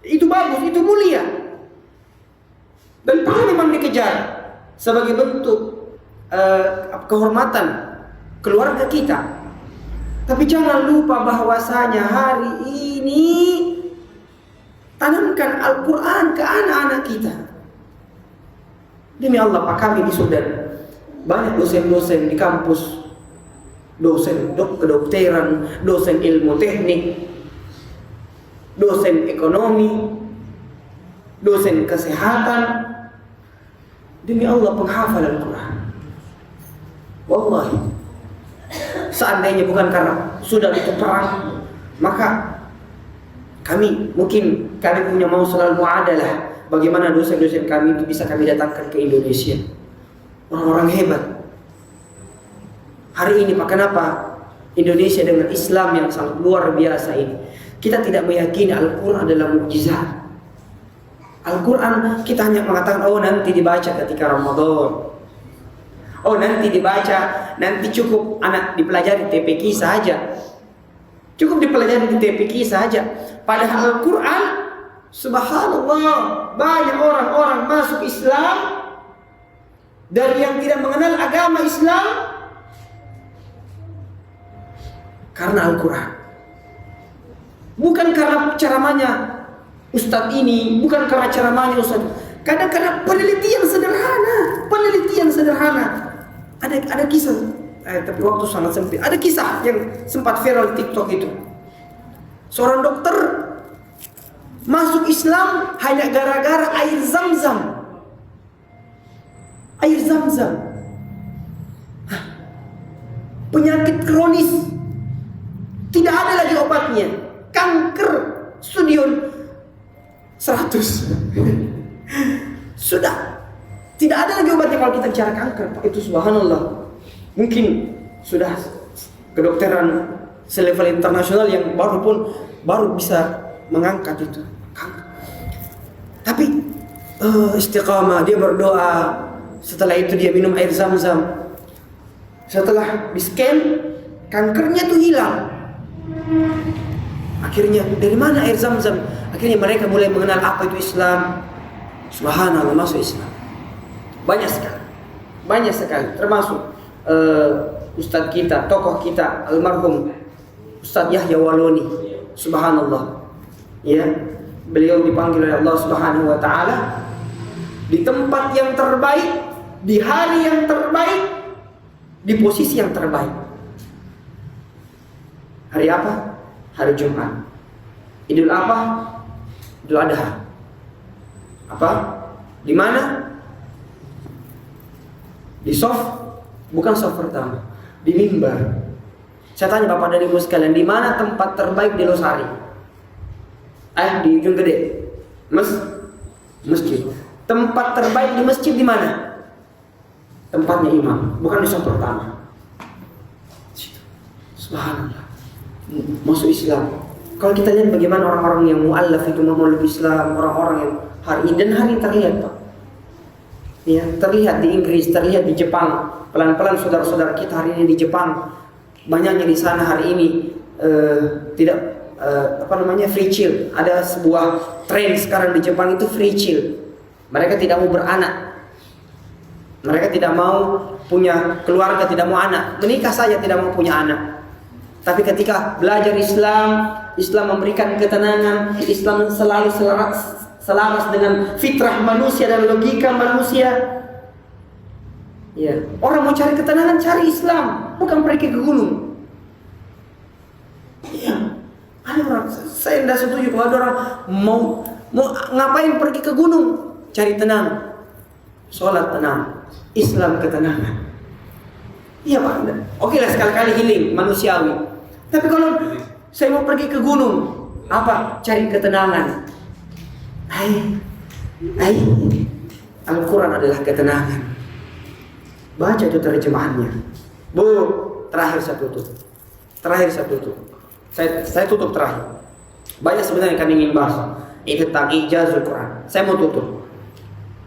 Itu bagus, itu mulia. Dan perlu memang dikejar sebagai bentuk kehormatan keluarga kita. Tapi jangan lupa bahwasanya hari ini tanamkan Al-Quran ke anak-anak kita. Demi Allah Pak, kami di Sudan banyak dosen-dosen di kampus, dosen kedokteran, dosen ilmu teknik, dosen ekonomi, dosen kesehatan. Demi Allah penghafal Al-Quran. Wallahi, seandainya bukan karena sudah itu perang, maka kami punya mau selalu muadalah. Bagaimana dosen-dosen kami itu bisa kami datangkan ke Indonesia. Orang-orang hebat. Hari ini Pak, kenapa Indonesia dengan Islam yang sangat luar biasa ini, kita tidak meyakini Al-Quran adalah mukjizat. Al-Quran kita hanya mengatakan, oh nanti dibaca ketika Ramadan, oh nanti dibaca, nanti cukup anak dipelajari TPQ saja, cukup dipelajari di TPQ saja. Padahal Al-Quran, subhanallah, banyak orang-orang masuk Islam dari yang tidak mengenal agama Islam karena Al-Quran. Bukan karena ceramahnya Ustadz ini, bukan karena ceramahnya Ustadz, kadang karena penelitian sederhana. Ada kisah, tapi waktu sangat sempit. Ada kisah yang sempat viral di TikTok itu. Seorang dokter masuk Islam hanya gara-gara air Zam-Zam. Air Zam-Zam. Penyakit kronis, tidak ada lagi obatnya. Kanker stadium 100. Sudah tidak ada lagi obatnya kalau kita bicara kanker. Itu subhanallah. Mungkin sudah kedokteran selevel internasional yang baru bisa mengangkat itu. Tapi istiqamah, dia berdoa. Setelah itu dia minum air Zam-Zam. Setelah di-scan, kankernya tuh hilang. Akhirnya dari mana air Zam-Zam? Akhirnya mereka mulai mengenal apa itu Islam. Subhanallah, masuk Islam. Banyak sekali. Termasuk Ustadz kita, tokoh kita, almarhum Ustadz Yahya Waloni. Subhanallah. Ya, beliau dipanggil oleh Allah Subhanahu wa taala di tempat yang terbaik, di hari yang terbaik, di posisi yang terbaik. Hari apa? Hari Jumat. Idul apa? Idul Adha. Apa? Di mana? Di bukan soft pertama, di mimbar. Saya tanya Bapak dan Ibu sekalian, di mana tempat terbaik di Losari? Di Ujung Gede. Masjid. Tempat terbaik di masjid di mana? Tempatnya imam, bukan di soft pertama. Subhanallah. Masuk Islam. Kalau kita lihat bagaimana orang-orang yang mu'allaf itu memeluk Islam, orang-orang yang hari ini dan hari terlihat Pak. Ya, terlihat di Inggris, terlihat di Jepang. Pelan-pelan saudara-saudara kita hari ini di Jepang, banyaknya di sana hari ini free chill. Ada sebuah tren sekarang di Jepang itu free chill. Mereka tidak mau beranak. Mereka tidak mau punya keluarga, tidak mau anak. Menikah saja tidak mau punya anak. Tapi ketika belajar Islam, Islam memberikan ketenangan, Islam selalu selaras dengan fitrah manusia dan logika manusia. Ya, orang mau cari ketenangan, cari Islam, bukan pergi ke gunung. Ya, ada orang, saya tidak setuju kalau ada orang mau ngapain pergi ke gunung, cari tenang, sholat tenang, Islam ketenangan. Iya Pak, oke lah sekali-kali healing manusiawi. Tapi kalau saya mau pergi ke gunung, apa? Cari ketenangan. Al-Quran adalah ketenangan. Baca itu terjemahannya. Bu, terakhir saya tutup. Saya tutup terakhir. Banyak sebenarnya kan ingin bahas. Itu tentang ijazul Quran. Saya mau tutup.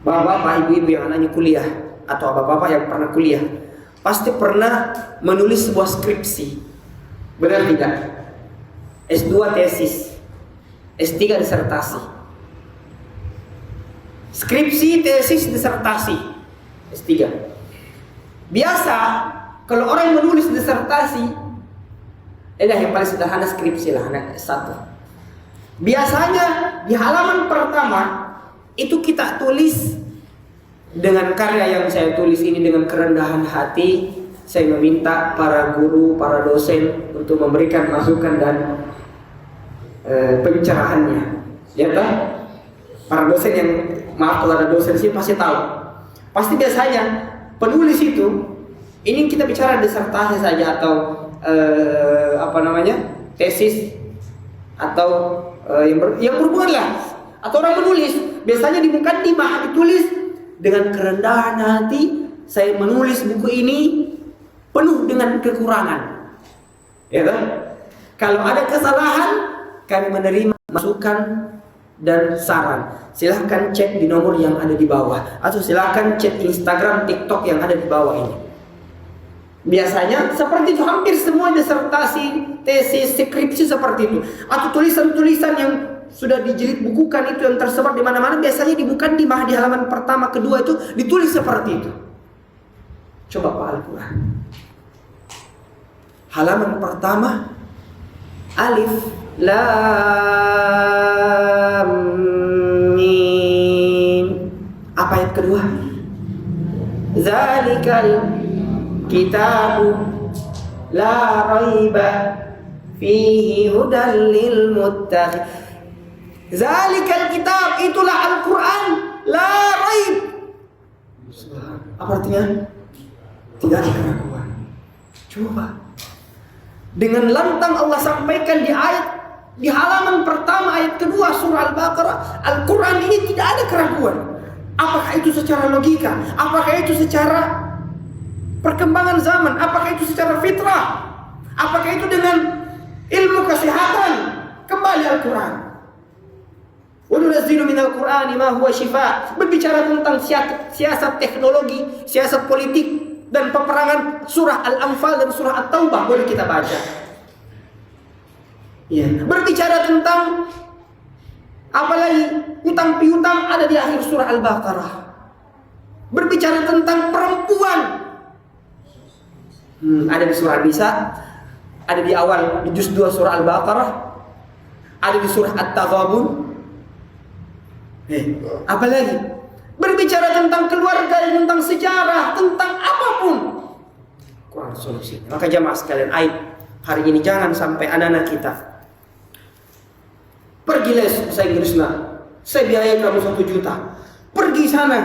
Bapak-bapak, ibu-ibu yang anaknya kuliah, atau bapak-bapak yang pernah kuliah, pasti pernah menulis sebuah skripsi. Benar tidak? S2 tesis, S3 disertasi. Skripsi, tesis, disertasi S3. Biasa kalau orang menulis disertasi, yang paling sederhana skripsi lah, anak S1. Biasanya di halaman pertama itu kita tulis dengan karya yang saya tulis ini dengan kerendahan hati. Saya meminta para guru, para dosen untuk memberikan masukan dan pencerahannya. Ya kan? Para dosen yang, maaf kalau ada dosen sih pasti tahu. Pasti biasanya penulis itu, ini kita bicara disertasi saja atau tesis atau yang berhubungan lah, atau orang menulis biasanya di mukadimah ditulis dengan kerendahan hati, saya menulis buku ini penuh dengan kekurangan, ya kan? Kalau ada kesalahan, kami menerima masukan dan saran. Silahkan cek di nomor yang ada di bawah, atau silahkan cek Instagram, TikTok yang ada di bawah ini. Biasanya seperti itu, hampir semua disertasi, tesis, skripsi seperti itu, atau tulisan-tulisan yang sudah dijilid bukukan itu yang tersebar di mana-mana, biasanya dibuka di halaman pertama, kedua itu ditulis seperti itu. Coba Pak Al-Quran. Halaman pertama, alif lam mim. Apa ayat kedua? Zalikal kitabu la raiba fihi hudan lil muttaqin. Zalikal kitab, itulah Al-Quran, la raib. Apa artinya? Tidak ada keraguan. Coba dengan lantang Allah sampaikan di halaman pertama ayat kedua surah Al-Baqarah, Al-Quran ini tidak ada keraguan. Apakah itu secara logika? Apakah itu secara perkembangan zaman? Apakah itu secara fitrah? Apakah itu dengan ilmu kesehatan? Kembali Al-Quran. Wa nunazzilu minal Qur'ani ma huwa shifaa. Berbicara tentang siasat teknologi, siasat politik dan peperangan, surah Al-Anfal dan surah At-Taubah boleh kita baca. Ya. Berbicara tentang apalagi hutang piutang, ada di akhir surah Al-Baqarah. Berbicara tentang perempuan, ada di surah An-Nisa, ada di awal di juz 2 surah Al-Baqarah, ada di surah At-Taghabun. Apalagi berbicara tentang keluarga, tentang sejarah, tentang apapun, Quran solusi. Maka jamaah sekalian, aib hari ini jangan sampai anak-anak kita pergi les bahasa Inggris, saya biayai kamu 1 juta, pergi sana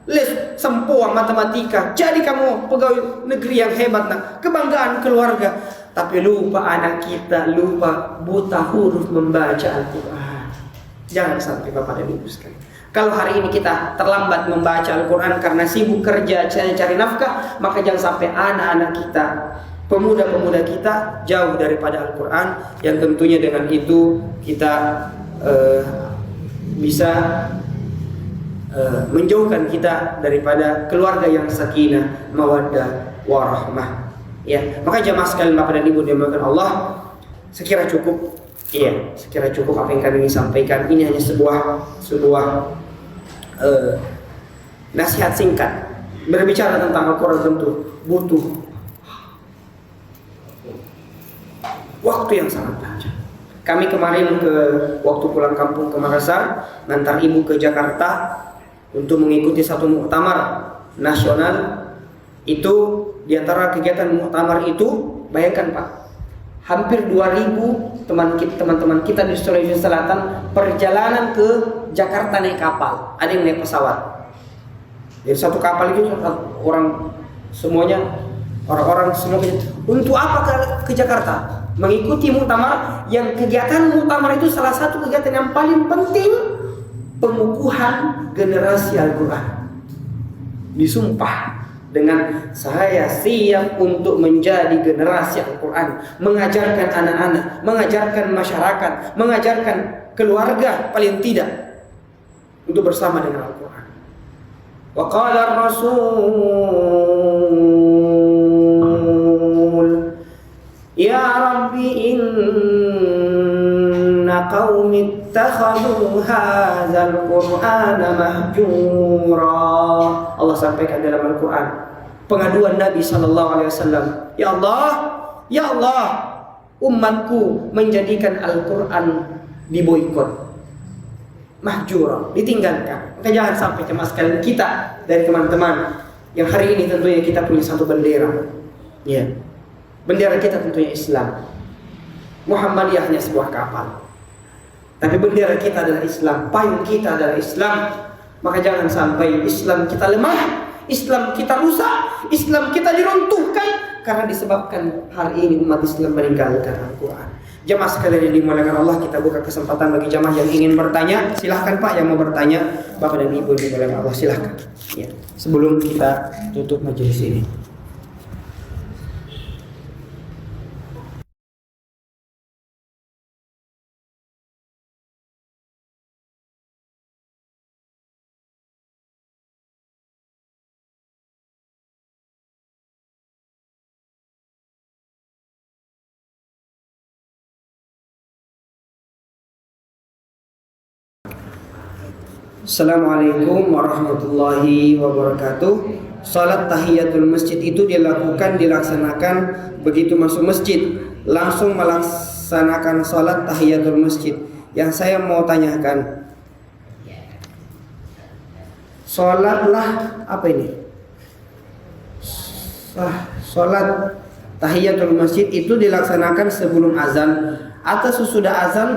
les sempoa matematika, jadi kamu pegawai negeri yang hebat, kebanggaan keluarga. Tapi lupa anak kita, lupa buta huruf membaca Al-Quran. Jangan sampai Bapak dan Ibu sekalian. Kalau hari ini kita terlambat membaca Al-Quran karena sibuk kerja, cari nafkah, maka jangan sampai anak-anak kita, pemuda-pemuda kita jauh daripada Al-Quran, yang tentunya dengan itu kita bisa menjauhkan kita daripada keluarga yang sakinah, mawaddah, warahmah. Ya, maka jamaah sekalian Bapak dan Ibu dimuliakan Allah, sekira cukup. Iya, sekira cukup apa yang kami ingin sampaikan. Ini hanya sebuah nasihat singkat. Berbicara tentang Al-Quran tentu butuh waktu yang sangat panjang. Kami kemarin waktu pulang kampung ke Makassar, ngantar ibu ke Jakarta untuk mengikuti satu muktamar nasional. Itu diantara kegiatan muktamar itu, bayangkan Pak, hampir 2000 teman-teman kita di Sulawesi Selatan perjalanan ke Jakarta naik kapal, ada yang naik pesawat. Jadi satu kapal itu orang semua untuk apa ke Jakarta? Mengikuti muktamar, yang kegiatan muktamar itu salah satu kegiatan yang paling penting, pengukuhan generasi Al-Quran. Disumpah dengan saya siap untuk menjadi generasi Al-Quran, mengajarkan anak-anak, mengajarkan masyarakat, mengajarkan keluarga paling tidak untuk bersama dengan Al-Quran. Wa qala ar-rasul ya rabbi inna qaumi ittakhadhu hadzal qur'ana mahjura. Allah sampaikan dalam Al-Qur'an pengaduan Nabi sallallahu alaihi wasallam. Ya Allah, umatku menjadikan Al-Qur'an diboikot, mahjura, ditinggalkan. Maka jangan sampai jemaah sekalian kita dari teman-teman yang hari ini tentunya kita punya satu bendera. Ya. Bendera kita tentunya Islam. Muhammadiyah hanya sebuah kapal. Tapi bendera kita adalah Islam, payung kita adalah Islam. Maka jangan sampai Islam kita lemah, Islam kita rusak, Islam kita diruntuhkan karena disebabkan hari ini umat Islam meninggalkan Al-Quran. Jamaah sekalian yang dimuliakan Allah, kita buka kesempatan bagi jamaah yang ingin bertanya. Silahkan Pak yang mau bertanya, Bapak dan Ibu yang dimuliakan Allah, silahkan. Ya. Sebelum kita tutup majelis ini. Assalamualaikum warahmatullahi wabarakatuh. Salat tahiyatul masjid itu dilaksanakan begitu masuk masjid, langsung melaksanakan salat tahiyatul masjid. Yang saya mau tanyakan, salatlah apa ini? Salat tahiyatul masjid itu dilaksanakan sebelum azan atau sesudah azan,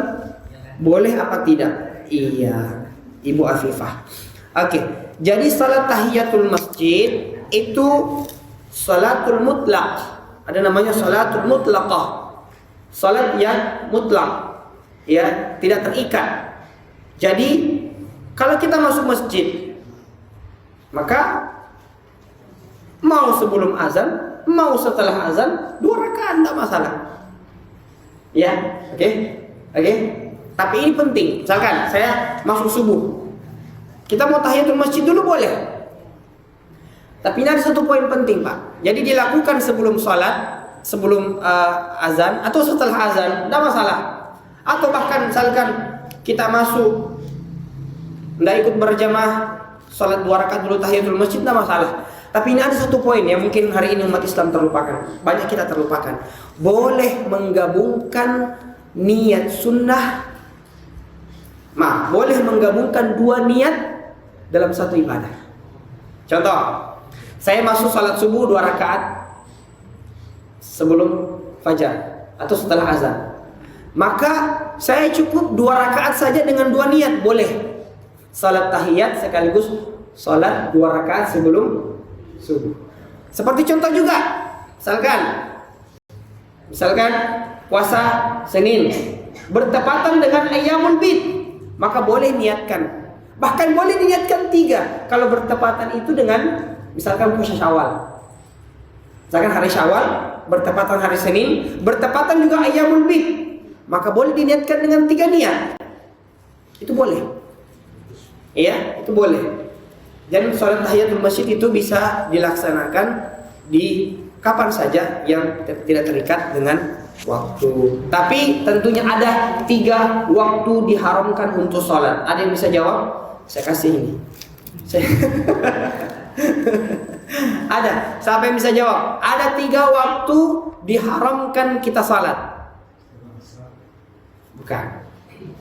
boleh apa tidak? Iya, Ibu Afifah. Oke, jadi salat tahiyatul masjid itu salatul mutlaq. Ada namanya salatul mutlaqah. Salat yang mutlak, ya, tidak terikat. Jadi kalau kita masuk masjid, maka mau sebelum azan, mau setelah azan, 2 rakaat tidak masalah. Ya, oke. Tapi ini penting. Misalkan saya masuk subuh, kita mau tahiyatul masjid dulu boleh. Tapi ini ada satu poin penting, Pak. Jadi dilakukan sebelum sholat, sebelum azan atau setelah azan, tidak masalah. Atau bahkan misalkan kita masuk, tidak ikut berjamaah, sholat 2 rakaat dulu tahiyatul masjid, tidak masalah. Tapi ini ada satu poin yang mungkin hari ini umat Islam terlupakan. Banyak kita terlupakan. Boleh menggabungkan niat sunnah. Boleh menggabungkan 2 niat dalam satu ibadah. Contoh, saya masuk salat subuh 2 rakaat sebelum fajar atau setelah azan. Maka saya cukup 2 rakaat saja dengan 2 niat, boleh. Salat tahiyat sekaligus salat 2 rakaat sebelum subuh. Seperti contoh juga, misalkan puasa Senin bertepatan dengan Ayyamul Bid, maka boleh niatkan. Bahkan boleh diniatkan 3 kalau bertepatan itu dengan misalkan puasa Syawal. Misalkan hari Syawal bertepatan hari Senin, bertepatan juga Ayyamul Bid, maka boleh diniatkan dengan 3 niat. Itu boleh. Iya, itu boleh. Dan salat tahiyatul masjid itu bisa dilaksanakan di kapan saja yang tidak terikat dengan waktu. Tapi tentunya ada 3 waktu diharamkan untuk sholat. Ada yang bisa jawab? Saya kasih ini. Ada. Siapa yang bisa jawab? Ada 3 waktu diharamkan kita sholat. Bukan.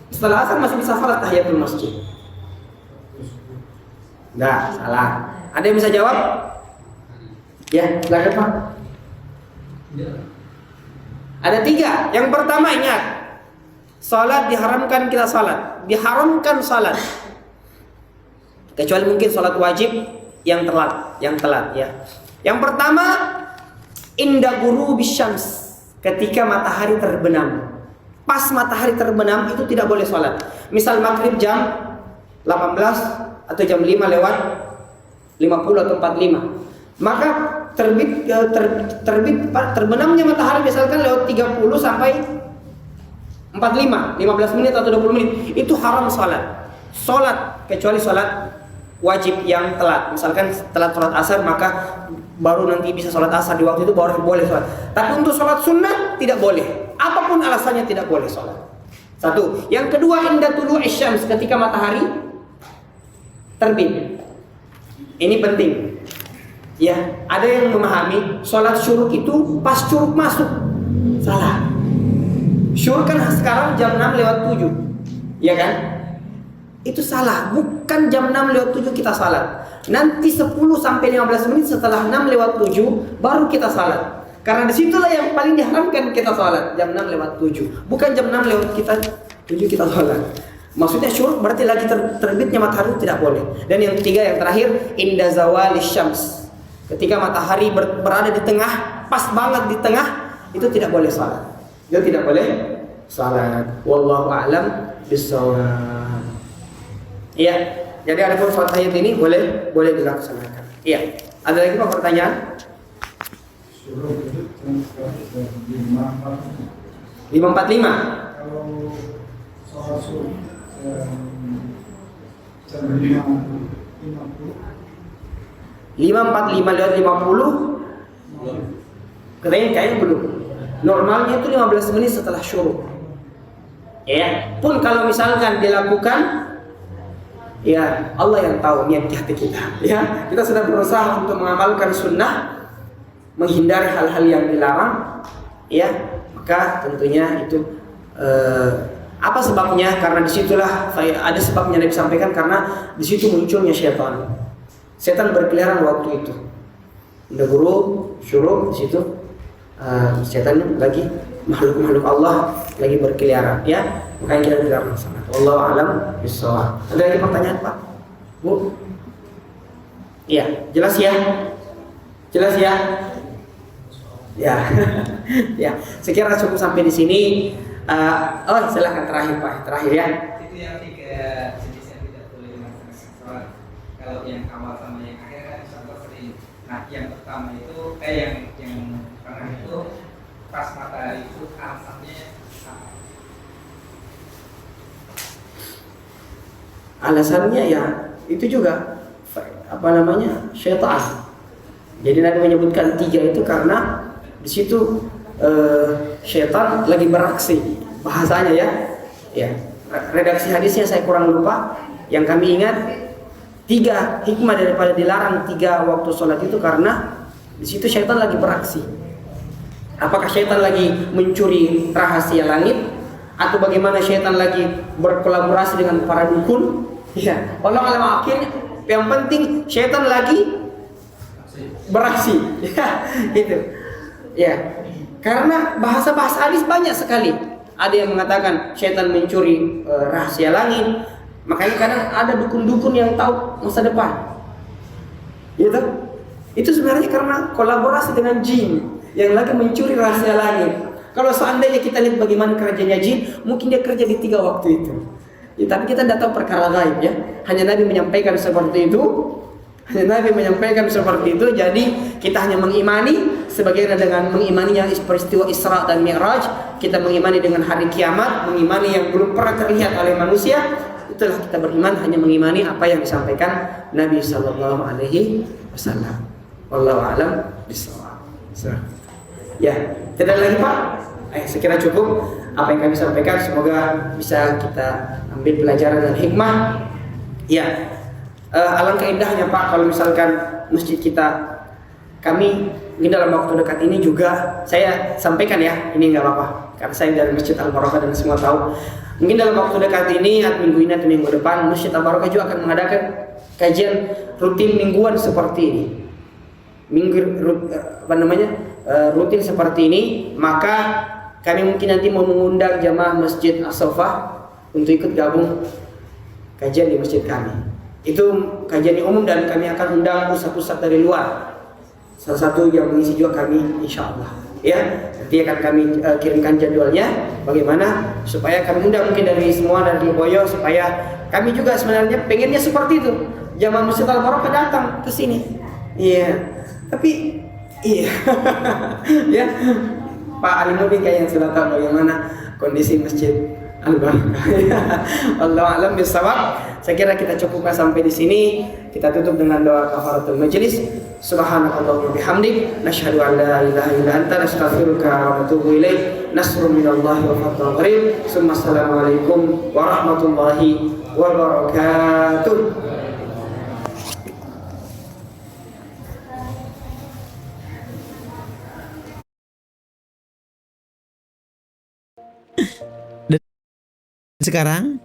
Setelah asar masih bisa sholat tahiyatul masjid. Enggak, salah. Ada yang bisa jawab? Ya, silakan Pak. Ada 3. Yang pertama ingat, salat diharamkan kita salat, diharamkan salat. Kecuali mungkin salat wajib yang telat ya. Yang pertama, inda ghurubis syams, ketika matahari terbenam. Pas matahari terbenam itu tidak boleh salat. Misal maghrib jam 18 atau jam 5 lewat 50 atau 45. Maka terbenamnya matahari misalkan lewat 30 sampai 45, 15 menit atau 20 menit, itu haram salat. Salat kecuali salat wajib yang telat. Misalkan telat salat asar, maka baru nanti bisa salat asar, di waktu itu baru boleh salat. Tapi untuk salat sunnah tidak boleh. Apapun alasannya tidak boleh salat. Satu. Yang kedua, inda tulu'i syams, ketika matahari terbit. Ini penting. Ya, ada yang memahami sholat syuruk itu pas syuruk masuk. Salah. Syuruk kan sekarang jam 6 lewat 7. Ya kan? Itu salah. Bukan jam 6 lewat 7 kita salat. Nanti 10 sampai 15 menit setelah 6 lewat 7 baru kita salat. Karena disitulah yang paling diharamkan kita salat, jam 6 lewat 7. Bukan jam 6 lewat 7 kita salat. Maksudnya syuruk berarti lagi terbitnya matahari tidak boleh. Dan yang ketiga, yang terakhir, inda zawali syams, ketika matahari berada di tengah, pas banget di tengah, itu tidak boleh salat. Itu tidak boleh salat. Wallahu a'lam bishawab. Iya. Jadi ada pun sholat tahiyat ini boleh dilaksanakan. Iya. Ada lagi Pak pertanyaan? 5:45. Kalau sholat subuh jam 5:50. 5:45 lewat 50. Kayaknya belum. Normalnya itu 15 menit setelah syuruk. Ya, pun kalau misalkan dilakukan, ya Allah yang tahu niat hati kita. Ya, kita sudah berusaha untuk mengamalkan sunnah, menghindari hal-hal yang dilarang. Ya, maka tentunya itu apa sebabnya? Karena disitulah ada sebabnya Nabi sampaikan, karena disitu munculnya syaitan. Setan berkeliaran waktu itu. Udah guru syuruk di situ, setan lagi makhluk Allah lagi berkeliaran. Ya, makanya kita tidak masalah. Wallahu a'lam bishawab. Ada lagi pertanyaan Pak? Bu? Iya, jelas ya? Jelas ya? Ya. Ya, sekira cukup sampai di sini. Silakan terakhir Pak, terakhir ya. Itu yang 3 jenis yang tidak boleh dilaksanakan sholat. Kalau yang awal sama yang akhir kan insyaallah sering. Nah, yang pertama itu yang pernah itu pas matahari itu alasannya apa? Alasannya ya itu juga syaitan. Jadi Nabi menyebutkan 3 itu karena di situ syaitan lagi beraksi, bahasanya ya. Ya, redaksi hadisnya saya kurang lupa. Yang kami ingat 3 hikmah daripada dilarang 3 waktu sholat itu karena di situ syaitan lagi beraksi. Apakah syaitan lagi mencuri rahasia langit, atau bagaimana syaitan lagi berkolaborasi dengan para dukun? Ya, Allah alam akhirnya. Yang penting syaitan lagi beraksi. Ya, itu. Ya, karena bahasa-bahasa hadis banyak sekali. Ada yang mengatakan syaitan mencuri rahasia langit. Makanya kadang ada dukun-dukun yang tahu masa depan. Gitu. Itu sebenarnya karena kolaborasi dengan jin yang lagi mencuri rahasia langit. Kalau seandainya kita lihat bagaimana kerjanya jin, mungkin dia kerja di 3 waktu itu. Ya, tapi kita tidak tahu perkara gaib ya. Hanya Nabi menyampaikan seperti itu. Jadi kita hanya mengimani sebagaimana dengan mengimaninya peristiwa Isra dan Mi'raj. Kita mengimani dengan hari kiamat, mengimani yang belum pernah terlihat oleh manusia. Itulah kita beriman, hanya mengimani apa yang disampaikan Nabi sallallahu alaihi wasallam. Wallahu a'lam bishawab. Ya, tidak lagi Pak. Sekira cukup apa yang kami sampaikan. Semoga bisa kita ambil pelajaran dan hikmah. Ya, alangkah indahnya Pak kalau misalkan masjid kita, kami ini dalam waktu dekat ini juga saya sampaikan ya, ini nggak apa-apa karena saya dari Masjid Al-Barokah dan semua tahu. Mungkin dalam waktu dekat ini, minggu ini atau minggu depan, Masjid Al-Barokah juga akan mengadakan kajian rutin mingguan seperti ini. Rutin seperti ini, maka kami mungkin nanti mau mengundang jamaah Masjid As-Sofah untuk ikut gabung kajian di masjid kami. Itu kajian umum dan kami akan undang pusat-pusat dari luar. Salah satu yang mengisi juga kami, insya Allah. Ya, nanti akan kami kirimkan jadwalnya bagaimana supaya kami undang mungkin dari semua dari Boyo, supaya kami juga sebenarnya pengennya seperti itu. Jamaah Masjid Al-Barokah datang ke sini. Iya. Tapi iya. Ya. Pak Alimuddin kayaknya sudah tahu bagaimana kondisi Masjid Al-Barokah. Wallahu a'lam bishawab. Saya kira kita cukupkan sampai di sini. Kita tutup dengan doa kafaratul majlis. Subhanakallahumma bihamdik, nasyhadu an la ilaha illa anta, nastaghfiruka wa natubu ilaik. nasrun minallahi wa fathun qarib. Assalamualaikum warahmatullahi wabarakatuh. Dan sekarang